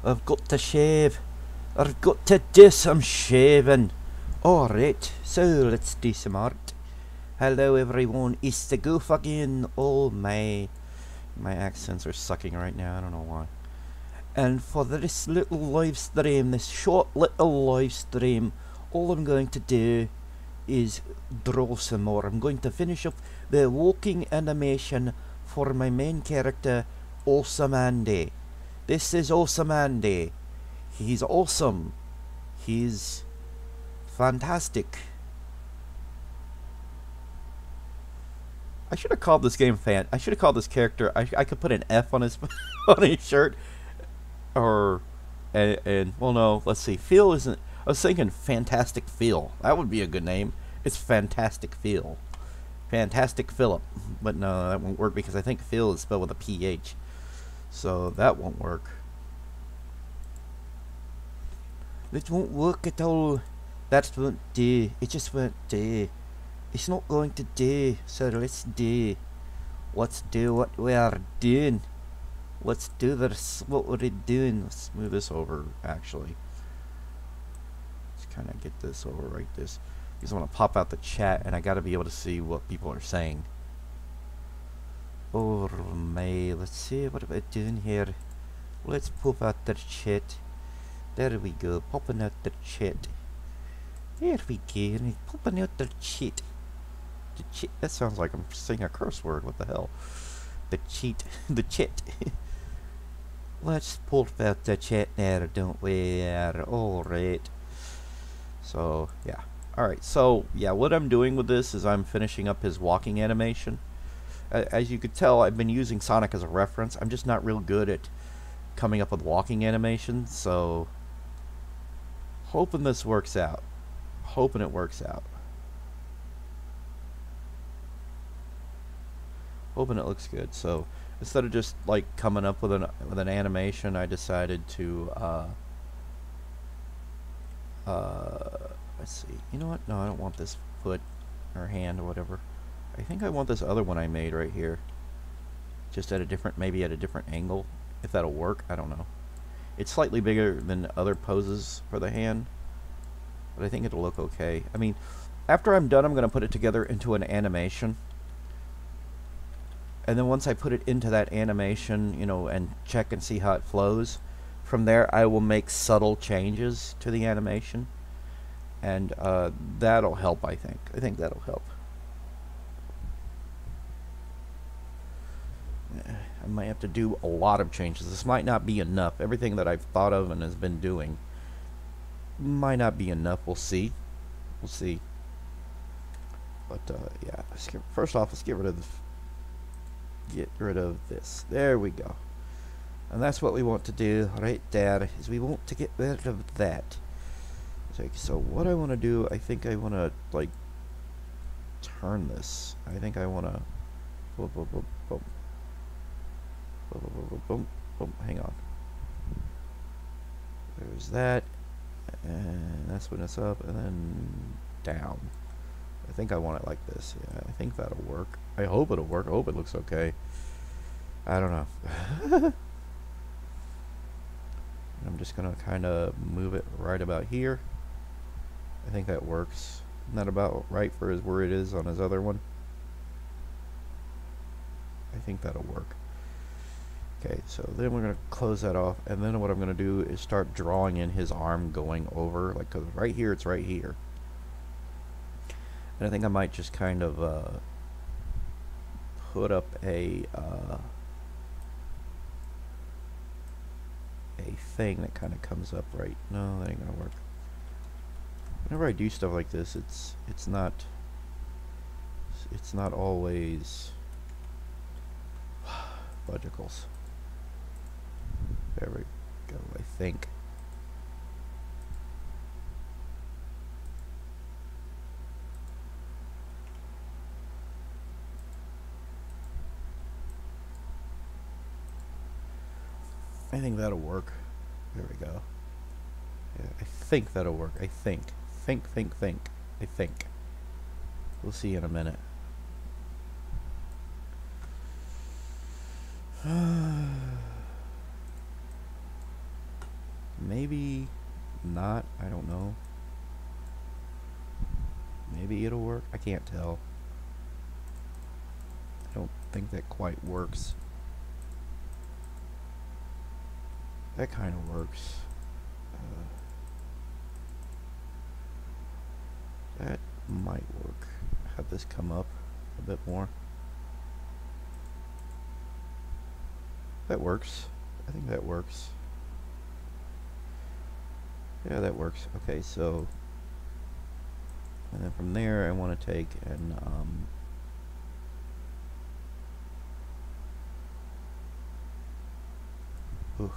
I've got to shave. I've got to do some shaving. Alright, so let's do some art. Hello everyone, it's the goof again. Oh my accents are sucking right now, I don't know why. And for this little live stream, this short little live stream, all I'm going to do is draw some more. I'm going to finish up the walking animation for my main character, Awesome Andy. This is Awesome Andy. He's awesome. He's fantastic. I should have called this game I should have called this character. I could put an F on his on his shirt, or and well, no. Let's see. Phil isn't. I was thinking Fantastic Phil. That would be a good name. It's Fantastic Phil. Fantastic Philip. But no, that won't work because I think Phil is spelled with a PH. So that won't work. It won't work at all. That won't do. It just won't do. It's not going to do. So let's do. Let's do what we are doing. Let's do this. What we're doing. Let's move this over, actually. Let's kind of get this over right this. Because I want to pop out the chat and I got to be able to see what people are saying. Oh my. Let's see what am I doing here. Let's pop out the chat. There we go. Popping out the chat. There we go. And it's popping out the chat. The cheat. That sounds like I'm saying a curse word. What the hell? The cheat. The chat. Let's pop out the chat now, don't we? Alright. So, yeah. Alright, so, yeah, what I'm doing with this is I'm finishing up his walking animation. As you could tell, I've been using Sonic as a reference. I'm just not real good at coming up with walking animations, so hoping this works out. Hoping it works out. Hoping it looks good. So instead of just like coming up with an animation, I decided to let's see. You know what? No, I don't want this foot or hand or whatever. I think I want this other one I made right here. Just at a different, maybe at a different angle. If that'll work, I don't know. It's slightly bigger than other poses for the hand, but I think it'll look okay. I mean, after I'm done, I'm going to put it together into an animation. And then once I put it into that animation, you know, and check and see how it flows, from there I will make subtle changes to the animation. And that'll help, I think. I think that'll help. I might have to do a lot of changes. This might not be enough. Everything that I've thought of and has been doing might not be enough. We'll see. We'll see. But yeah, first off, let's get rid of this. There we go. And that's what we want to do right there, is we want to get rid of that. So what I want to do, I think I want to like turn this. I think I want to boom, boom, boom, boom. Boom, boom, boom, boom, boom. Hang on. There's that, and that's when it's up, and then down. I think I want it like this. Yeah, I think that'll work. I hope it'll work. I hope it looks okay. I don't know. I'm just gonna kind of move it right about here. I think that works. Isn't that about right for where it is on his other one? I think that'll work. Okay, so then we're going to close that off, and then what I'm going to do is start drawing in his arm going over, like, cause right here, it's right here. And I think I might just kind of put up a thing that kind of comes up right. No, that ain't going to work. Whenever I do stuff like this, it's not always logicals. There we go, I think. I think that'll work. There we go. Yeah, I think that'll work. I think. Think. I think. We'll see in a minute. maybe not. I don't know. Maybe it'll work. I can't tell. I don't think that quite works. That kind of works. That might work. Have this come up a bit more. That works. I think that works. Yeah, that works. Okay, so, and then from there I want to take and kind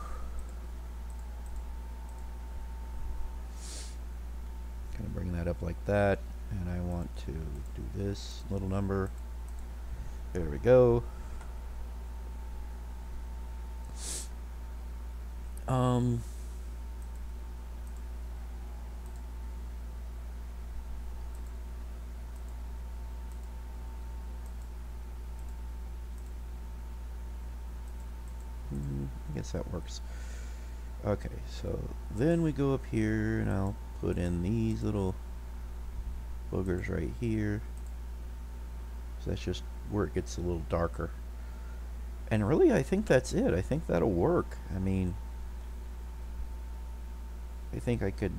of bring that up like that, and I want to do this little number. There we go. I guess that works. Okay, so then we go up here and I'll put in these little boogers right here. So that's just where it gets a little darker. And really, I think that's it. I think that'll work. I mean, I think I could,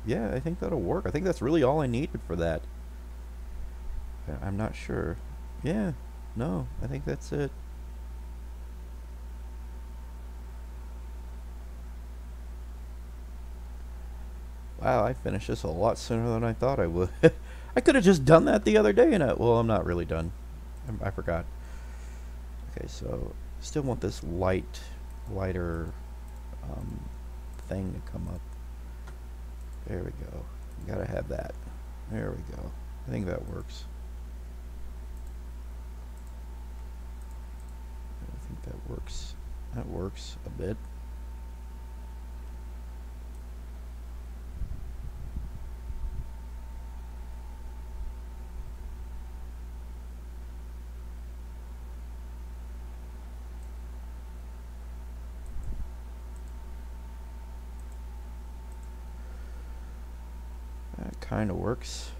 yeah, I think that'll work. I think that's really all I needed for that. I'm not sure. Yeah, no, I think that's it. Wow, I finished this a lot sooner than I thought I would. I could have just done that the other day, and well, I'm not really done. I forgot. Okay, so still want this lighter thing to come up. There we go. Gotta have that. There we go. I think that works. I think that works. That works a bit. That kind of works.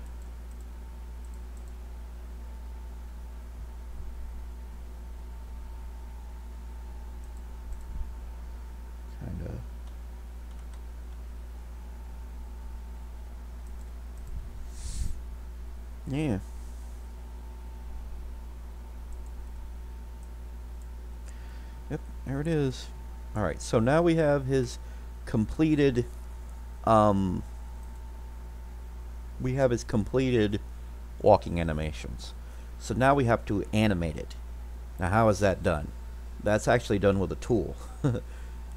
Kind of. Yeah. Yep, there it is. Alright, so now we have his completed walking animations. So now we have to animate it. Now how is that done? That's actually done with a tool.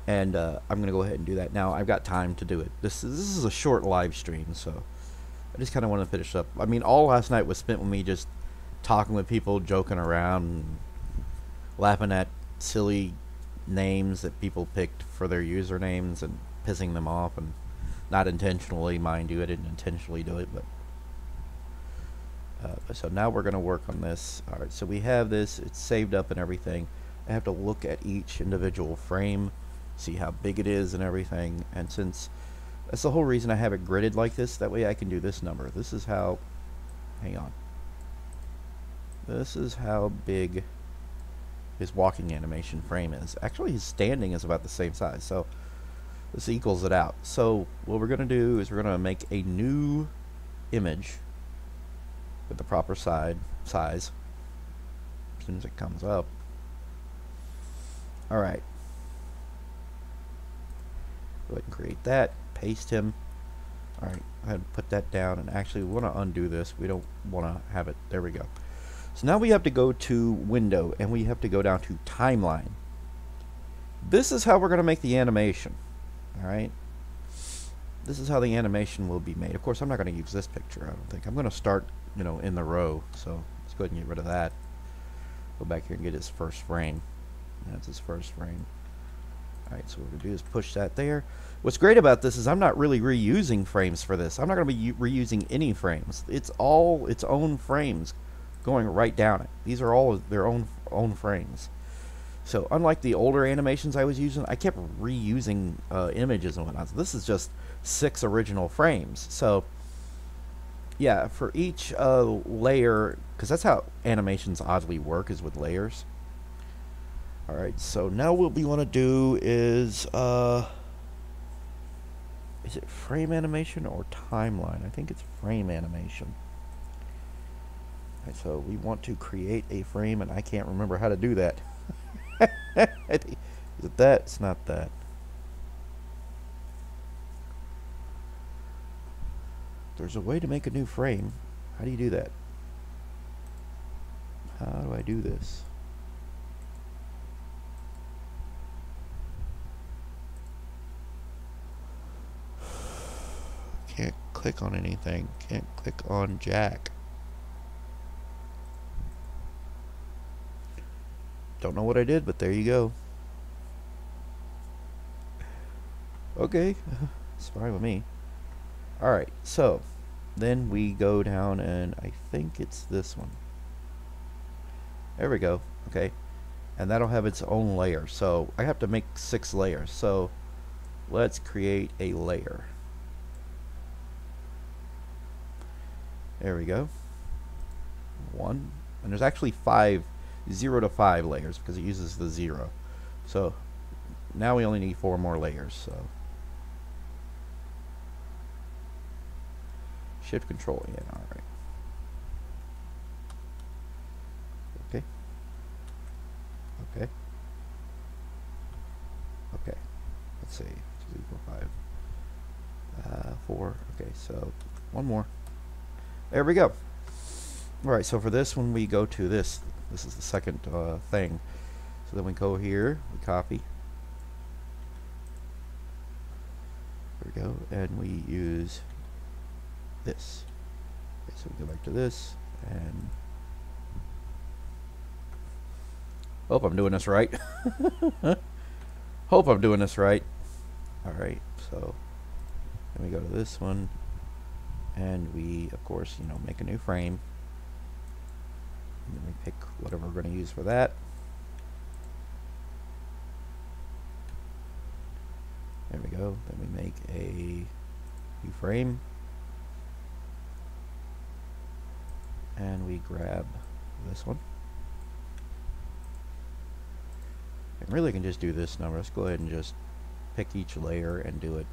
And I'm going to go ahead and do that. Now I've got time to do it. This is a short live stream, so I just kind of want to finish up. I mean, all last night was spent with me just talking with people, joking around, and laughing at silly names that people picked for their usernames and pissing them off, and not intentionally, mind you. I didn't intentionally do it, but so now we're going to work on this. Alright, so we have this, it's saved up and everything. I have to look at each individual frame, see how big it is and everything, and since that's the whole reason I have it gridded like this, that way I can do this number. This is how, hang on, this is how big his walking animation frame is. Actually his standing is about the same size, so this equals it out. So what we're going to do is we're going to make a new image with the proper size as soon as it comes up. Alright. Go ahead and create that. Paste him. Alright, I had to put that down, and actually we want to undo this. We don't want to have it. There we go. So now we have to go to Window, and we have to go down to Timeline. This is how we're going to make the animation. Alright. This is how the animation will be made. Of course, I'm not going to use this picture, I don't think. I'm going to start, you know, in the row. So let's go ahead and get rid of that. Go back here and get his first frame. That's his first frame. Alright, so what we're going to do is push that there. What's great about this is I'm not really reusing frames for this. I'm not going to be reusing any frames. It's all its own frames going right down it. These are all their own frames. So unlike the older animations I was using, I kept reusing images and whatnot. So this is just 6 original frames. So yeah, for each layer, because that's how animations oddly work, is with layers. Alright, so now what we want to do is it frame animation or timeline? I think it's frame animation. Alright, so we want to create a frame, and I can't remember how to do that. Is it that? It's not that. There's a way to make a new frame. How do you do that? How do I do this? Can't click on anything. Can't click on Jack. Don't know what I did, but there you go. Okay, it's fine with me. Alright, so then we go down, and I think it's this one. There we go. Okay, and that'll have its own layer. So I have to make 6 layers. So let's create a layer. There we go. 1, and there's actually 5, 0 to 5 layers because it uses the 0. So now we only need 4 more layers. So Shift Control in. All right. Okay. Okay. Okay. Let's see. 2, 3, 4, 5. 4. Okay. So 1 more. There we go. All right. So for this one, we go to this. This is the second thing. So then we go here. We copy. There we go. And we use this. Okay, so we go back to this, and hope I'm doing this right. Hope I'm doing this right. Alright, so then we go to this one, and we, of course, you know, make a new frame. And then we pick whatever we're going to use for that. There we go. Then we make a new frame. And we grab this one. And really can just do this number. Let's go ahead and just pick each layer and do it.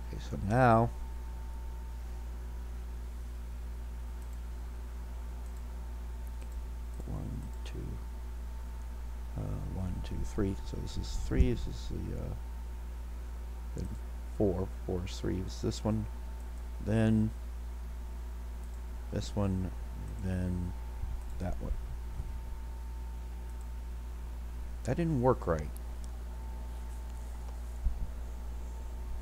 Okay, so now one, two, three. So this is 3. This is the 4. 4 is 3. Is this one? Then this one. Then that one. That didn't work right.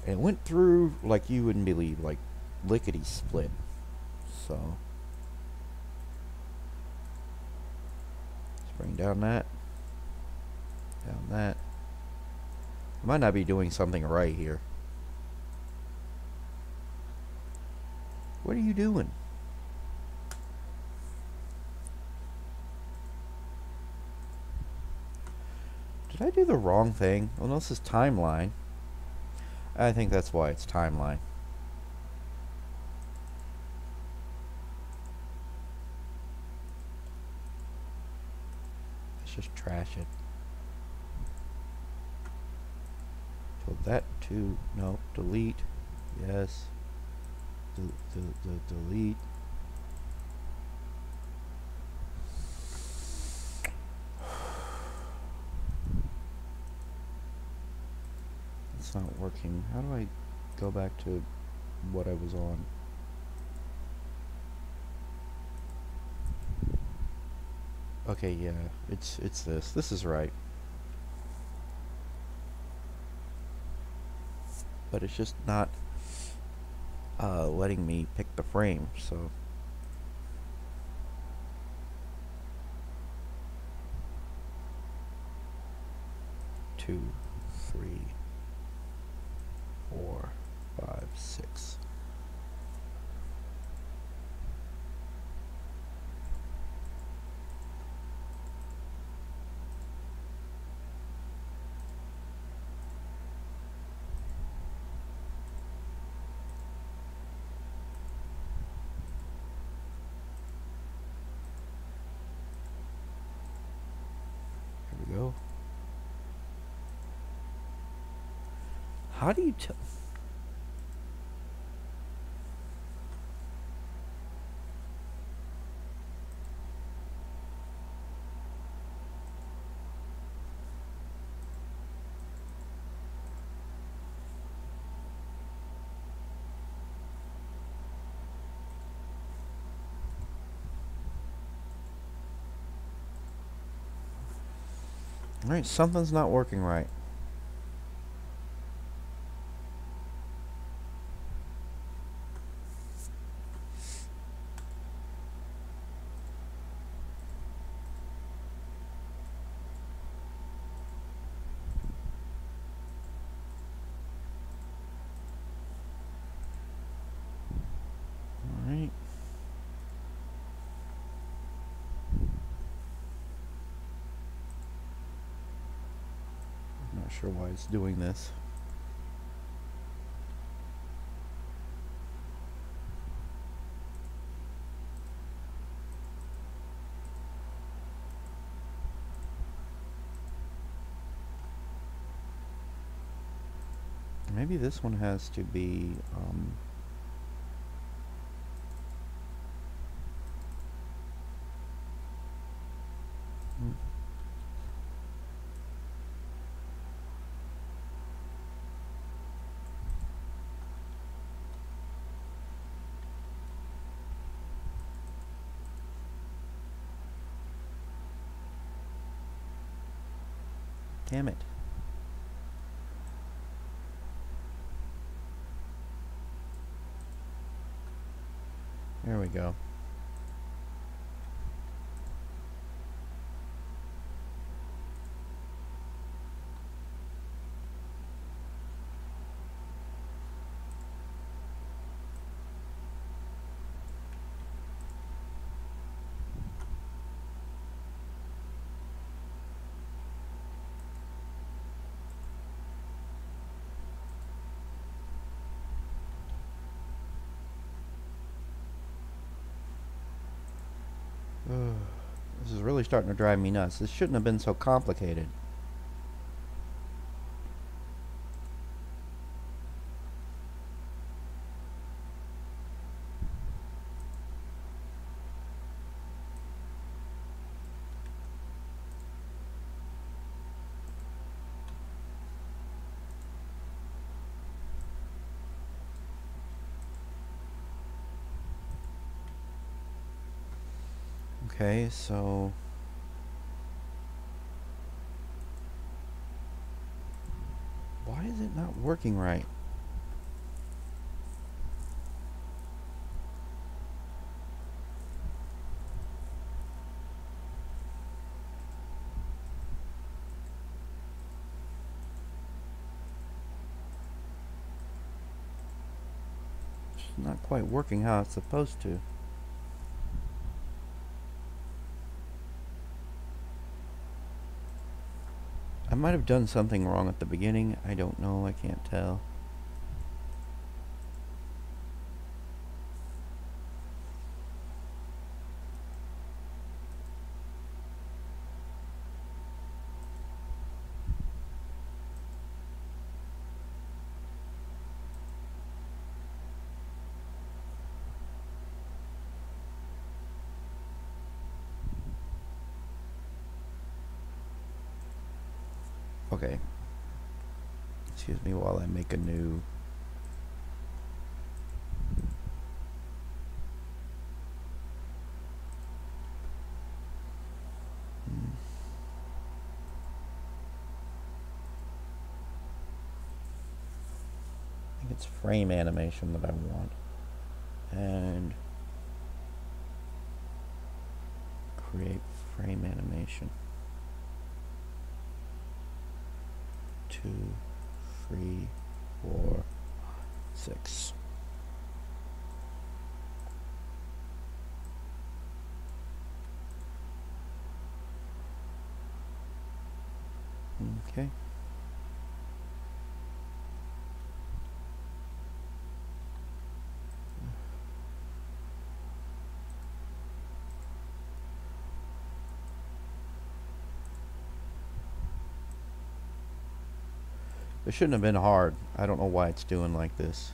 It went through like you wouldn't believe, like lickety split. So let's bring down that. Down that. I might not be doing something right here. What are you doing? Did I do the wrong thing? Well, no, this is timeline. I think that's why it's timeline. Let's just trash it. So that too. No, delete. Yes. Delete. It's not working. How do I go back to what I was on? Okay, yeah, it's this. This is right. But it's just not letting me pick the frame, so 2, 3, 4, 5, 6. Here we go. How do you tell? Alright, something's not working right. Alright. Not sure why it's doing this. Maybe this one has to be damn it. There we go. This is really starting to drive me nuts. This shouldn't have been so complicated. Okay, so why is it not working right? It's not quite working how it's supposed to. I might have done something wrong at the beginning. I don't know. I can't tell. Okay. Excuse me while I make a new. I think it's frame animation that I want. And create frame animation. 2, 3, 4, 6. Okay. It shouldn't have been hard. I don't know why it's doing like this.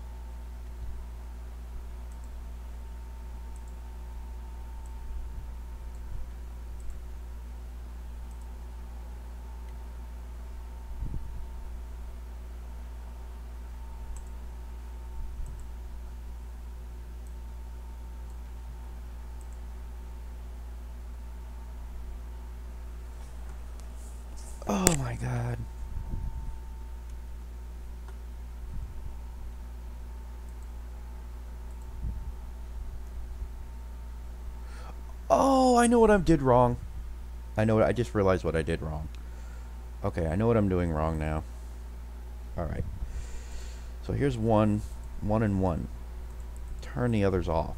Oh my god. Oh, I know what I did wrong. I just realized what I did wrong. Okay, I know what I'm doing wrong now. Alright. So here's 1, 1 and 1. Turn the others off.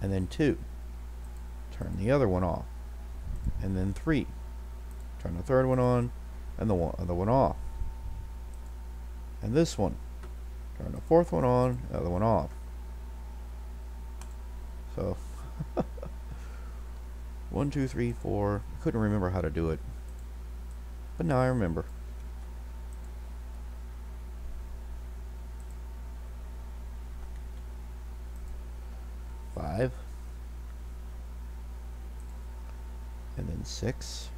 And then 2. Turn the other one off. And then 3. Turn the third one on, and the other one off. And this one. Turn the fourth one on, the other one off. So, 1, 2, 3, 4. I couldn't remember how to do it. But now I remember. Five. And then 6.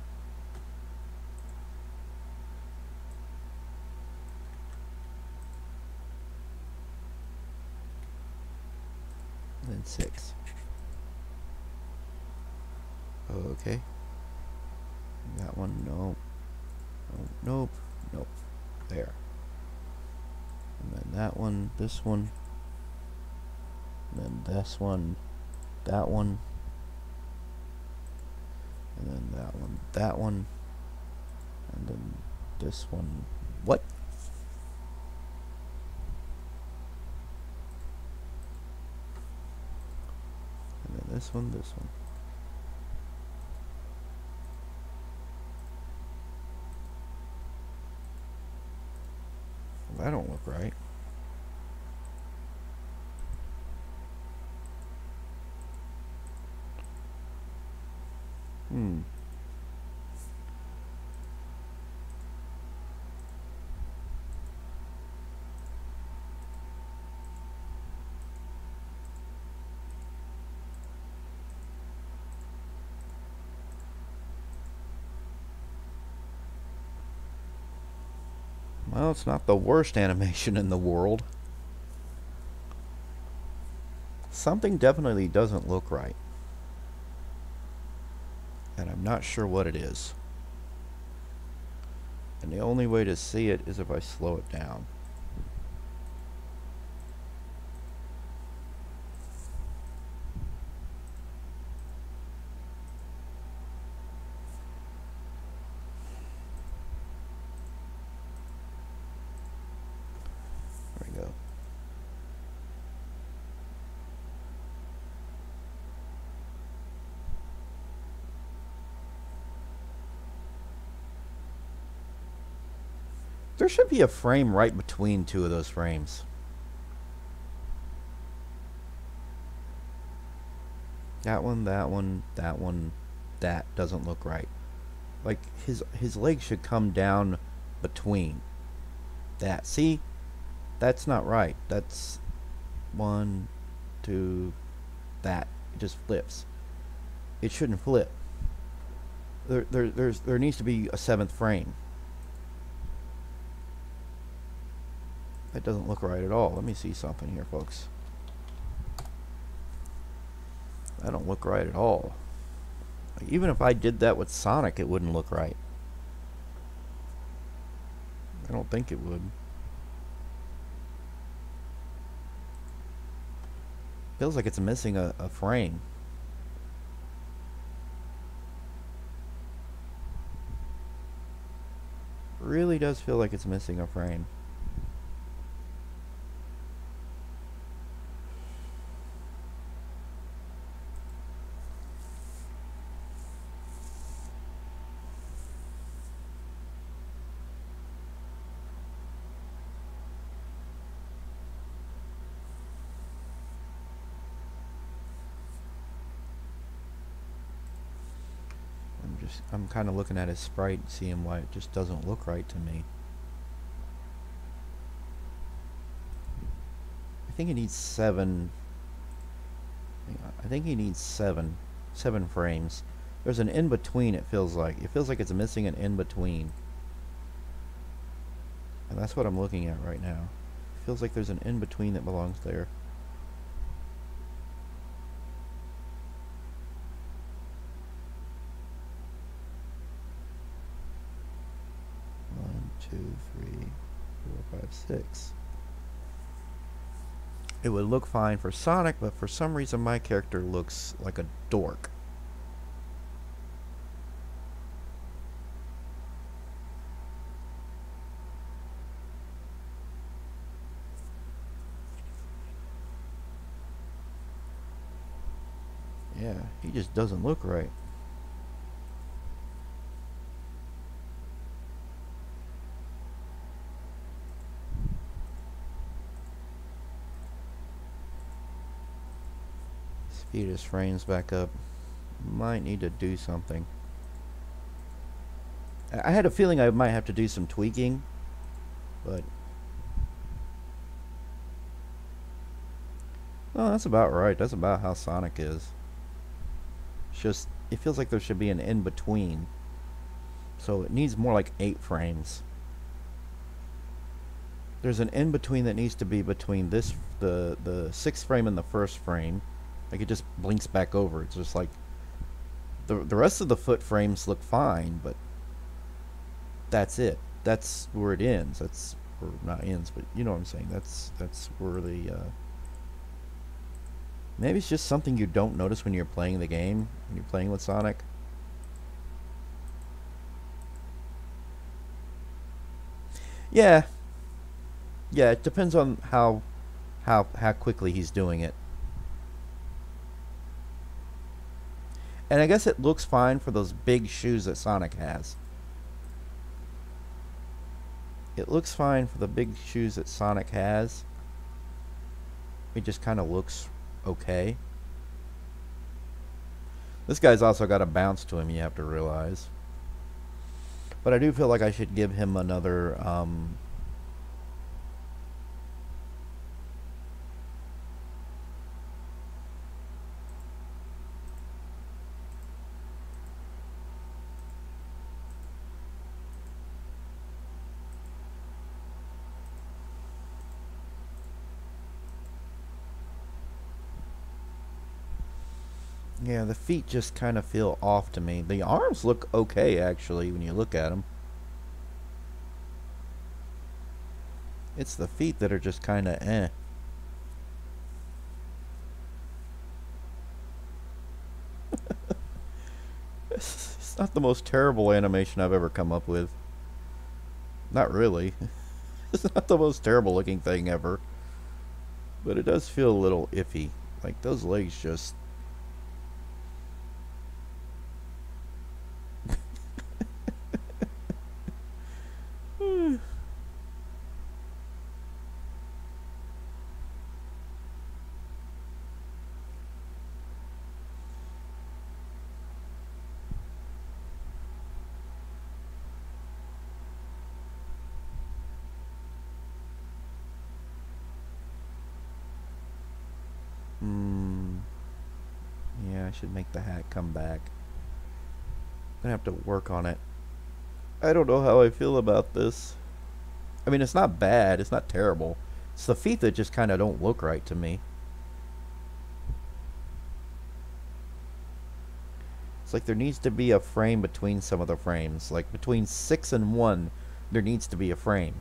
And then 6. Okay. That one, no. Nope. Nope. There. And then that one, this one. And then this one, that one. And then that one. And then this one. What? And then this one, this one. That don't look right. Well, it's not the worst animation in the world. Something definitely doesn't look right. And I'm not sure what it is. And the only way to see it is if I slow it down. There we go. There should be a frame right between two of those frames. That one, that one, that one, that doesn't look right. Like his leg should come down between that. See? That's not right. That's 1, 2, that. It just flips. It shouldn't flip. There needs to be a 7th frame. That doesn't look right at all. Let me see something here, folks. That don't look right at all. Even if I did that with Sonic, it wouldn't look right. I don't think it would. Feels like it's missing a frame. really does feel like it's missing a frame. I'm kind of looking at his sprite and seeing why it just doesn't look right to me. I think he needs 7. I think he needs 7 frames. There's an in-between, it feels like. It feels like it's missing an in-between. And that's what I'm looking at right now. It feels like there's an in-between that belongs there. One, 2, 3, 4, 5, 6. It would look fine for Sonic, but for some reason my character looks like a dork. Yeah, he just doesn't look right. Speed his frames back up. Might need to do something. I had a feeling I might have to do some tweaking, but no, that's about right. That's about how Sonic is. It's just, it feels like there should be an in-between. So it needs more like 8 frames. There's an in-between that needs to be between this, the 6th frame and the 1st frame. Like it just blinks back over. It's just like the rest of the foot frames look fine, but that's it. That's where it ends. That's, or not ends, but you know what I'm saying. That's where the maybe it's just something you don't notice when you're playing the game, when you're playing with Sonic. Yeah. Yeah, it depends on how quickly he's doing it. And I guess it looks fine for those big shoes that Sonic has. It looks fine for the big shoes that Sonic has. It just kind of looks okay. This guy's also got a bounce to him, you have to realize. But I do feel like I should give him another yeah, the feet just kind of feel off to me. The arms look okay, actually, when you look at them. It's the feet that are just kind of eh. It's not the most terrible animation I've ever come up with. Not really. It's not the most terrible looking thing ever. But it does feel a little iffy. Like, those legs just... Yeah, I should make the hat come back. I'm gonna have to work on it. I don't know how I feel about this. I mean, it's not bad. It's not terrible. It's the feet that just kind of don't look right to me. It's like there needs to be a frame between some of the frames. Like between 6 and 1, there needs to be a frame.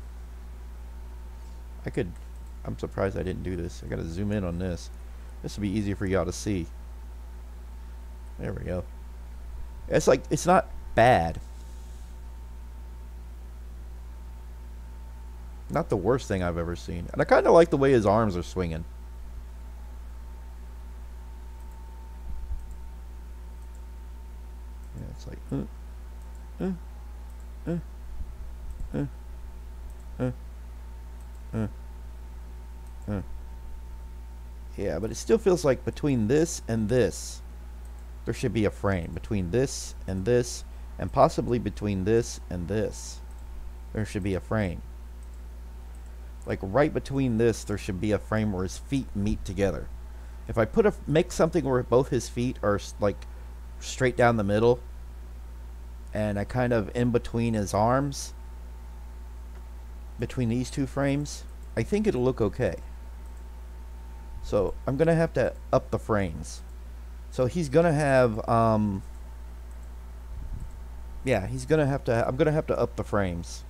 I'm surprised I didn't do this. I gotta zoom in on this. This will be easier for y'all to see. There we go. It's like, it's not bad. not the worst thing I've ever seen. And I kind of like the way his arms are swinging. Yeah, it's like, uh, uh, uh, uh, uh, uh. Yeah, but it still feels like between this and this, there should be a frame. Between this, and possibly between this and this, there should be a frame. Like right between this, there should be a frame where his feet meet together. If I make something where both his feet are like straight down the middle, and I kind of in between his arms, between these two frames, I think it'll look okay. So I'm gonna have to up the frames. So he's gonna have yeah, he's gonna have to. I'm gonna have to up the frames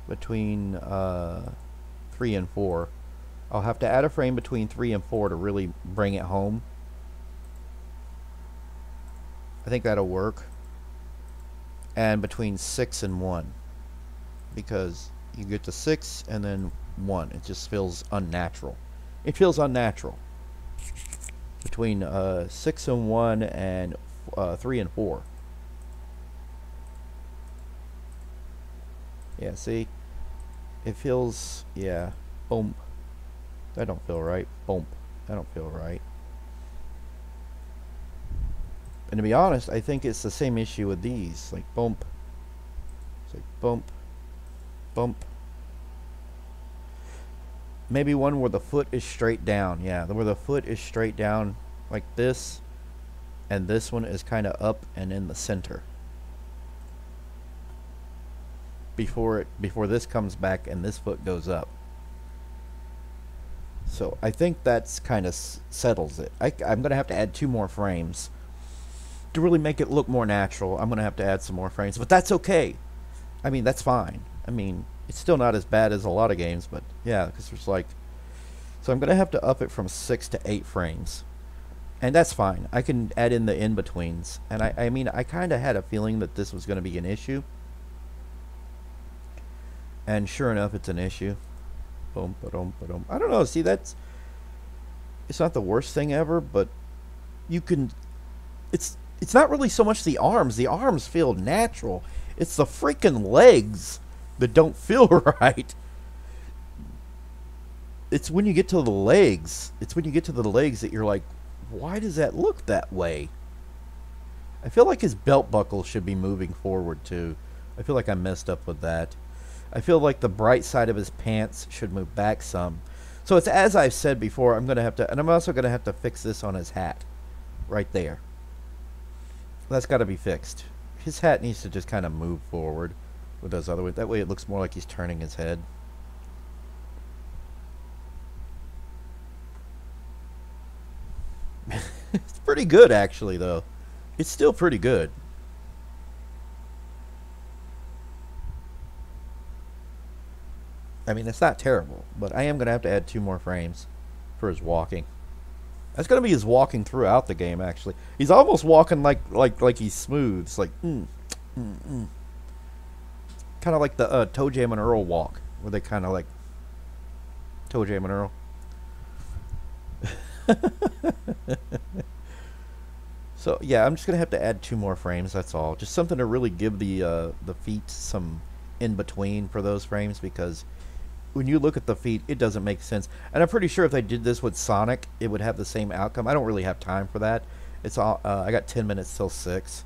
between 3 and 4. I'll have to add a frame between 3 and 4 to really bring it home. I think that'll work. And between 6 and 1, because you get to 6 and then 1, it just feels unnatural. It feels unnatural. Between 6 and 1 and 3 and 4. Yeah, see? It feels, yeah, boom. That don't feel right. Boom. That don't feel right. And to be honest, I think it's the same issue with these. Like, bump. It's like, bump. Bump. Maybe one where the foot is straight down. Yeah, where the foot is straight down like this. And this one is kind of up and in the center. Before this comes back and this foot goes up. So I think that's kind of settles it. I'm going to have to add 2 more frames to really make it look more natural. I'm going to have to add some more frames, but that's okay. I mean, that's fine. I mean, it's still not as bad as a lot of games, but yeah, because there's like, so I'm going to have to up it from 6 to 8 frames, and that's fine. I can add in the in-betweens, and I mean, I kind of had a feeling that this was going to be an issue, and sure enough, it's an issue. Boom, ba-dum, ba-dum. I don't know. See, it's not the worst thing ever, but you can. It's not really so much the arms. The arms feel natural. It's the freaking legs that don't feel right. It's when you get to the legs. It's when you get to the legs that you're like, why does that look that way? I feel like his belt buckle should be moving forward too. I feel like I messed up with that. I feel like the bright side of his pants should move back some. So it's as I've said before, I'm going to have to, and I'm also going to have to fix this on his hat. Right there. That's got to be fixed. His hat needs to just kind of move forward with those other ones. That way it looks more like he's turning his head. It's pretty good, actually, though. It's still pretty good. I mean, it's not terrible, but I am going to have to add 2 more frames for his walking. That's going to be his walking throughout the game, actually. He's almost walking like he's smooth. It's like, Kind of like the Toe Jam and Earl walk, where they kind of like Toe Jam and Earl. So, yeah, I'm just going to have to add 2 more frames, that's all. Just something to really give the feet some in-between for those frames, because when you look at the feet, it doesn't make sense. And I'm pretty sure if they did this with Sonic, it would have the same outcome. I don't really have time for that. It's all I got 10 minutes till 6.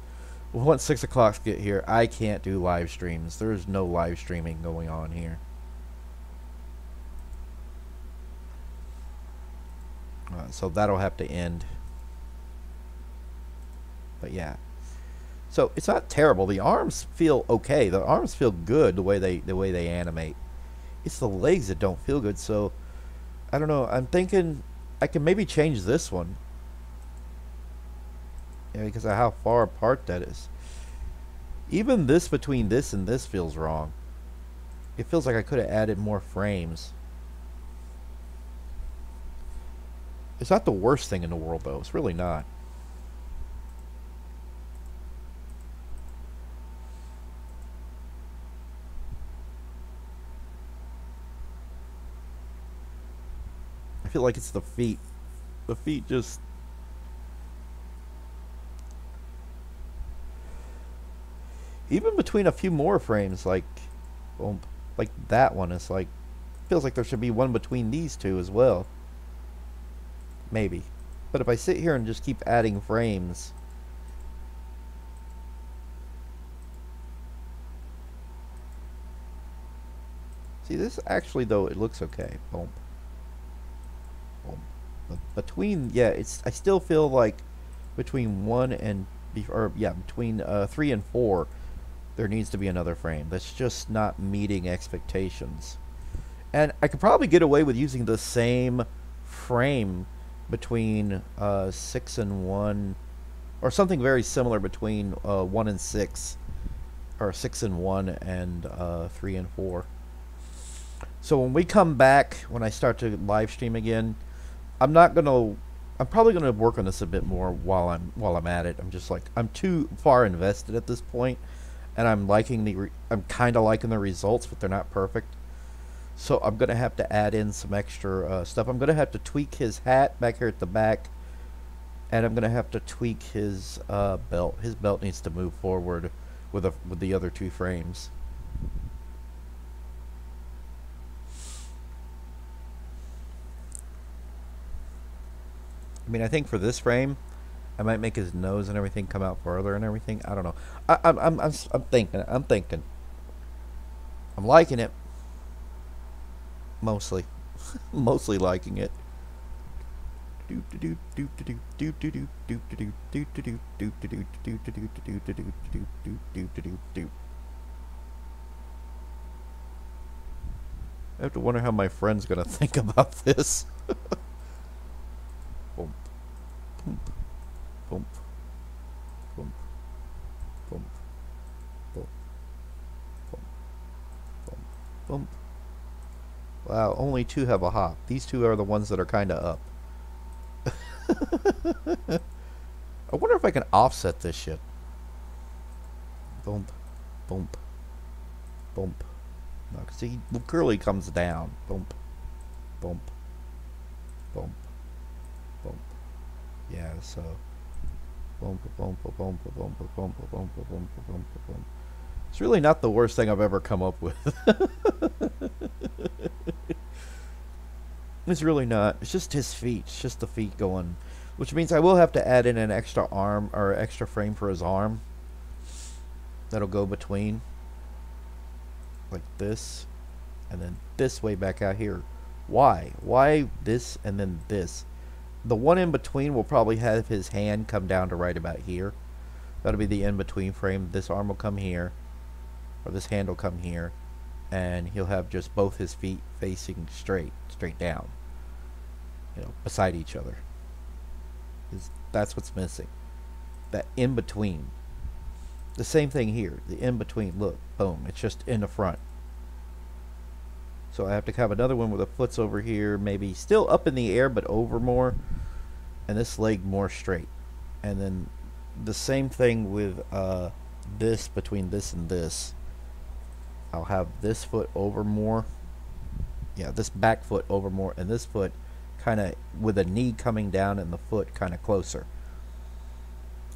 Once 6 o'clock get here, I can't do live streams. There's no live streaming going on here. So that'll have to end. But yeah. So it's not terrible. The arms feel okay. The arms feel good the way they animate. It's the legs that don't feel good. So I don't know. I'm thinking I can maybe change this one. Yeah, because of how far apart that is. Even this between this and this feels wrong. It feels like I could have added more frames. It's not the worst thing in the world, though. It's really not. feel like it's the feet. The feet just... Even between a few more frames, like... Well, like that one is like... Feels like there should be one between these two as well. Maybe. But if I sit here and just keep adding frames... See, this actually, though, it looks okay. Boom. Boom. But between... Yeah, it's... I still feel like between 1 and... Or, yeah, between 3 and 4... There needs to be another frame. That's just not meeting expectations. And I could probably get away with using the same frame between 6 and 1, or something very similar between 1 and 6, or 6 and 1 and 3 and 4. So when we come back, when I start to live stream again, I'm probably gonna work on this a bit more while I'm at it. I'm just like, I'm too far invested at this point, and I'm kind of liking the results, but they're not perfect. So I'm going to have to add in some extra stuff. I'm going to have to tweak his hat back here at the back. And I'm going to have to tweak his belt. His belt needs to move forward with the other two frames. I mean, I think for this frame, I might make his nose and everything come out further and everything. I don't know. I'm thinking. I'm liking it. Mostly liking it. I have to wonder how my friend's gonna think about this. Boom, boom, boom, boom, boom, boom, boom, boom, boom. Wow, only 2 have a hop. These 2 are the ones that are kind of up. I wonder if I can offset this shit. Boom, boom, boom. No, because he curly comes down. Boom, boom, boom, boom. Yeah, so... Boom, boom, boom, boom, boom, boom, boom, boom, boom, boom, boom. It's really not the worst thing I've ever come up with. It's really not. It's just his feet. It's just the feet going. Which means I will have to add in an extra arm, or extra frame for his arm. That'll go between. Like this. And then this way back out here. Why? Why this and then this? The one in between will probably have his hand come down to right about here. That'll be the in-between frame. This arm will come here. Or this hand will come here. And he'll have just both his feet facing straight down. You know, beside each other. That's what's missing. That in-between. The same thing here. The in-between. Look. Boom. It's just in the front. So I have to have another one where the foot's over here. Maybe still up in the air, but over more. And this leg more straight. And then the same thing with this, between this and this. I'll have this foot over more. Yeah, this back foot over more. And this foot kind of with a knee coming down and the foot kind of closer.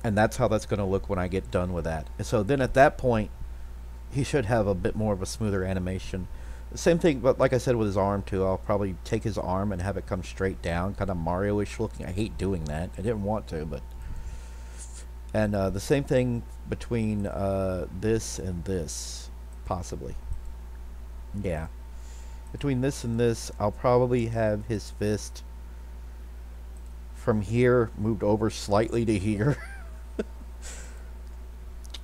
And that's how that's going to look when I get done with that. And so then at that point, he should have a bit more of a smoother animation. The same thing, but like I said with his arm too, I'll probably take his arm and have it come straight down, kind of Mario-ish looking. I hate doing that. I didn't want to, but... And the same thing between this and this, possibly. Yeah. Between this and this, I'll probably have his fist from here moved over slightly to here.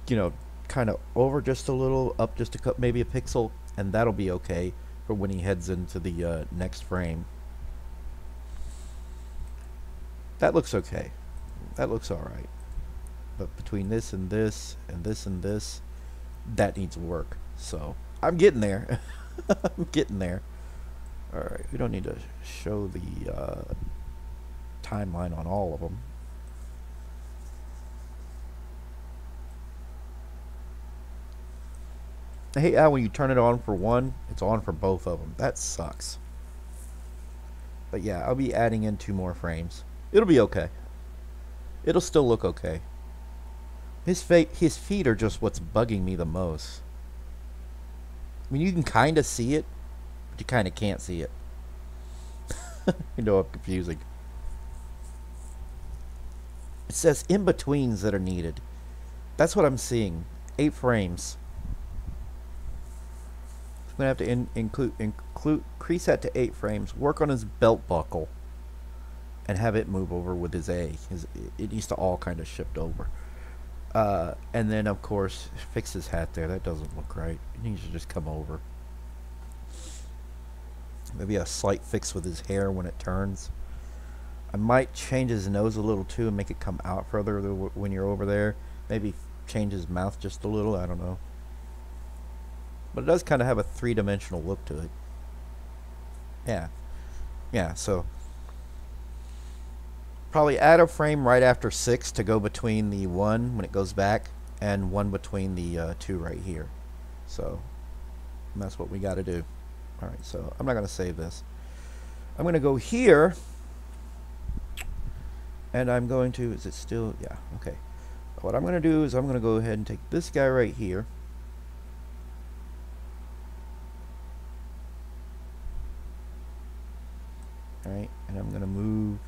You know, kind of over just a little, up just a maybe a pixel, and that'll be okay for when he heads into the next frame. That looks okay. That looks alright. But between this and this and this and this, that needs work. So I'm getting there. I'm getting there. Alright, we don't need to show the timeline on all of them. I hate how when you turn it on for one, it's on for both of them. That sucks. But yeah, I'll be adding in 2 more frames. It'll be okay. It'll still look okay. His feet are just what's bugging me the most. I mean, you can kind of see it, but you kind of can't see it. You know, I'm confusing. It says in-betweens that are needed. That's what I'm seeing. 8 frames. I'm going to have to increase that to 8 frames. Work on his belt buckle. And have it move over with his A. It needs to all kind of shift over. And then, of course, fix his hat there. That doesn't look right. It needs to just come over. Maybe a slight fix with his hair when it turns. I might change his nose a little too and make it come out further when you're over there. Maybe change his mouth just a little. I don't know. But it does kind of have a 3-dimensional look to it. Yeah. Yeah, so probably add a frame right after 6 to go between the 1 when it goes back and 1 between the 2 right here. So that's what we got to do. Alright, so I'm not going to save this. I'm going to go here, and I'm going to, is it still, yeah, okay. What I'm going to do is I'm going to go ahead and take this guy right here. Alright, and I'm going to move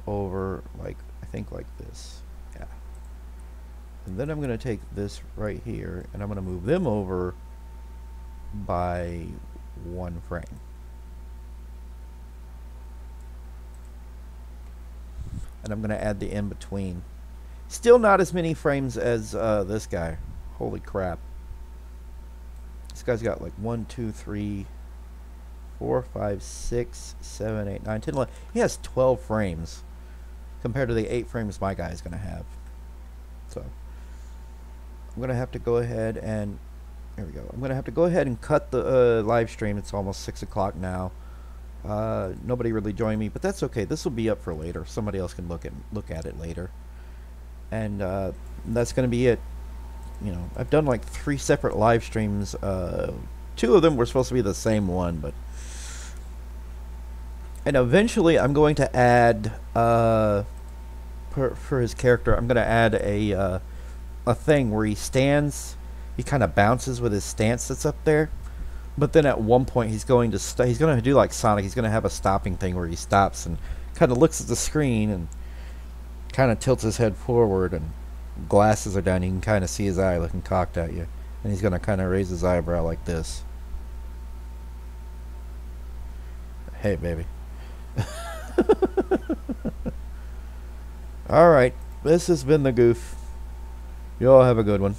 over, like, I think like this. Yeah. And then I'm going to take this right here, and I'm going to move them over by 1 frame. And I'm going to add the in-between. Still not as many frames as this guy. Holy crap. This guy's got like 1, 2, 3, 4, 5, 6, 7, 8, 9, 10, 11. He has 12 frames compared to the 8 frames my guy's going to have. So I'm going to have to go ahead and there we go. I'm going to have to go ahead and cut the live stream. It's almost 6 o'clock now. Nobody really joined me, but that's okay. This will be up for later. Somebody else can look at it later. And that's going to be it. You know, I've done like 3 separate live streams. 2 of them were supposed to be the same one, but and eventually I'm going to add for his character. I'm going to add a thing where he stands. He kind of bounces with his stance that's up there. But then at one point he's going to he's going to do like Sonic. He's going to have a stopping thing where he stops and kind of looks at the screen and kind of tilts his head forward, and glasses are down. You can kind of see his eye looking cocked at you, and he's going to kind of raise his eyebrow like this. Hey, baby. All right, this has been the Goof. You all have a good one.